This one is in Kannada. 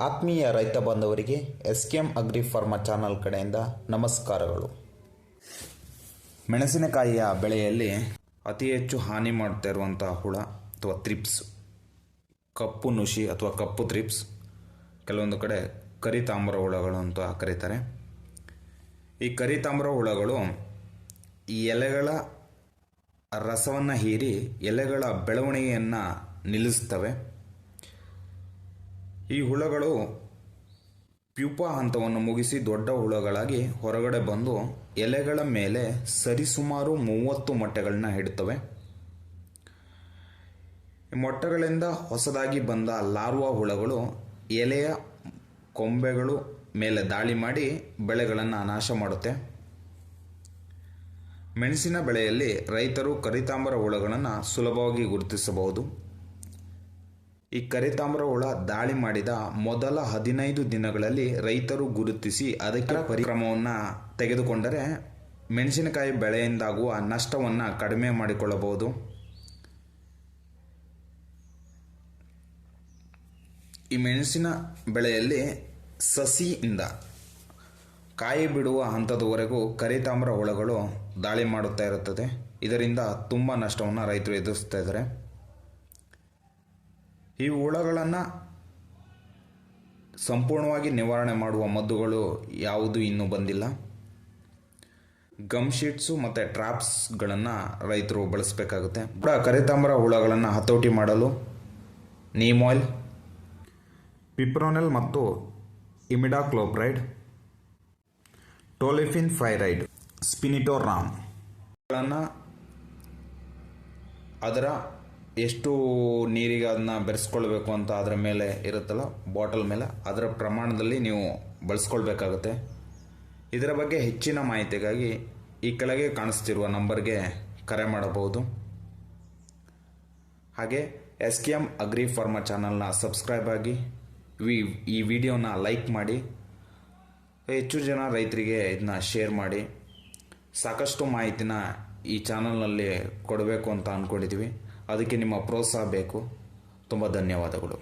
ಆತ್ಮೀಯ ರೈತ ಬಾಂಧವರಿಗೆ ಎಸ್ಕೆಎಂ ಅಗ್ರಿ ಫಾರ್ಮಾ ಚಾನಲ್ ಕಡೆಯಿಂದ ನಮಸ್ಕಾರಗಳು. ಮೆಣಸಿನಕಾಯಿಯ ಬೆಳೆಯಲ್ಲಿ ಅತಿ ಹೆಚ್ಚು ಹಾನಿ ಮಾಡ್ತಾ ಇರುವಂಥ ಹುಳ ಅಥವಾ ಥ್ರಿಪ್ಸ್, ಕಪ್ಪು ನುಷಿ ಅಥವಾ ಕಪ್ಪು ಥ್ರಿಪ್ಸ್, ಕೆಲವೊಂದು ಕಡೆ ಕರಿತಾಮ್ರ ಹುಳಗಳು ಅಂತ ಕರೀತಾರೆ. ಈ ಕರಿತಾಮ್ರ ಹುಳಗಳು ಈ ಎಲೆಗಳ ರಸವನ್ನು ಹೀರಿ ಎಲೆಗಳ ಬೆಳವಣಿಗೆಯನ್ನು ನಿಲ್ಲಿಸ್ತವೆ. ಈ ಹುಳಗಳು ಪ್ಯೂಪಾ ಹಂತವನ್ನು ಮುಗಿಸಿ ದೊಡ್ಡ ಹುಳಗಳಾಗಿ ಹೊರಗಡೆ ಬಂದು ಎಲೆಗಳ ಮೇಲೆ ಸರಿಸುಮಾರು 30 ಮೊಟ್ಟೆಗಳನ್ನ ಇಡುತ್ತವೆ. ಈ ಮೊಟ್ಟೆಗಳಿಂದ ಹೊಸದಾಗಿ ಬಂದ ಲಾರ್ವಾ ಹುಳಗಳು ಎಲೆಯ ಕೊಂಬೆಗಳು ಮೇಲೆ ದಾಳಿ ಮಾಡಿ ಬೆಳೆಗಳನ್ನು ನಾಶ ಮಾಡುತ್ತೆ. ಮೆಣಸಿನ ಬೆಳೆಯಲ್ಲಿ ರೈತರು ಕರಿತಾಮ್ರ ಹುಳಗಳನ್ನು ಸುಲಭವಾಗಿ ಗುರುತಿಸಬಹುದು. ಈ ಕರಿತಾಮ್ರ ಹುಳ ದಾಳಿ ಮಾಡಿದ ಮೊದಲ 15 ದಿನಗಳಲ್ಲಿ ರೈತರು ಗುರುತಿಸಿ ಅದಕ್ಕೆ ಪರಿಕ್ರಮವನ್ನು ತೆಗೆದುಕೊಂಡರೆ ಮೆಣಸಿನಕಾಯಿ ಬೆಳೆಯಿಂದಾಗುವ ನಷ್ಟವನ್ನು ಕಡಿಮೆ ಮಾಡಿಕೊಳ್ಳಬಹುದು. ಈ ಮೆಣಸಿನ ಬೆಳೆಯಲ್ಲಿ ಸಸಿಯಿಂದ ಕಾಯಿ ಬಿಡುವ ಹಂತದವರೆಗೂ ಕರಿತಾಮ್ರ ಹುಳಗಳು ದಾಳಿ ಮಾಡುತ್ತಾ ಇರುತ್ತದೆ. ಇದರಿಂದ ತುಂಬ ನಷ್ಟವನ್ನು ರೈತರು ಎದುರಿಸ್ತಾ ಇದ್ದಾರೆ. ಈ ಹುಳಗಳನ್ನು ಸಂಪೂರ್ಣವಾಗಿ ನಿವಾರಣೆ ಮಾಡುವ ಮದ್ದುಗಳು ಯಾವುದು ಇನ್ನೂ ಬಂದಿಲ್ಲ. ಗಮ್ ಶೀಟ್ಸು ಮತ್ತು ಟ್ರಾಪ್ಸ್ಗಳನ್ನು ರೈತರು ಬಳಸಬೇಕಾಗುತ್ತೆ. ಕರಿತಾಮ್ರ ಹುಳಗಳನ್ನು ಹತೋಟಿ ಮಾಡಲು ನೀಮ್ ಆಯಿಲ್, ಪಿಪ್ರೋನೆಲ್ ಮತ್ತು ಇಮಿಡಾಕ್ಲೋಪ್ರೈಡ್, ಟೋಲಿಫಿನ್ ಫೈರೈಡ್, ಸ್ಪಿನಿಟೋರಾಮ್ ಗಳನ್ನು ಅದರ ಎಷ್ಟು ನೀರಿಗೆ ಅದನ್ನ ಬೆರೆಸ್ಕೊಳ್ಬೇಕು ಅಂತ ಅದರ ಮೇಲೆ ಇರುತ್ತಲ್ಲ, ಬಾಟಲ್ ಮೇಲೆ, ಅದರ ಪ್ರಮಾಣದಲ್ಲಿ ನೀವು ಬಳಸ್ಕೊಳ್ಬೇಕಾಗುತ್ತೆ. ಇದರ ಬಗ್ಗೆ ಹೆಚ್ಚಿನ ಮಾಹಿತಿಗಾಗಿ ಈ ಕೆಳಗೆ ಕಾಣಿಸ್ತಿರುವ ನಂಬರ್ಗೆ ಕರೆ ಮಾಡಬಹುದು. ಹಾಗೆ ಎಸ್ಕೆಎಂ ಅಗ್ರಿ ಫಾರ್ಮಾ ಚಾನಲ್ನ ಸಬ್ಸ್ಕ್ರೈಬ್ ಆಗಿ ಈ ವಿಡಿಯೋನ ಲೈಕ್ ಮಾಡಿ, ಹೆಚ್ಚು ಜನ ರೈತರಿಗೆ ಇದನ್ನ ಶೇರ್ ಮಾಡಿ. ಸಾಕಷ್ಟು ಮಾಹಿತಿನ ಈ ಚಾನಲ್ನಲ್ಲಿ ಕೊಡಬೇಕು ಅಂತ ಅಂದ್ಕೊಂಡಿದ್ದೀವಿ. ಅದಕ್ಕೆ ನಿಮ್ಮ ಪ್ರೋತ್ಸಾಹ ಬೇಕು. ತುಂಬ ಧನ್ಯವಾದಗಳು.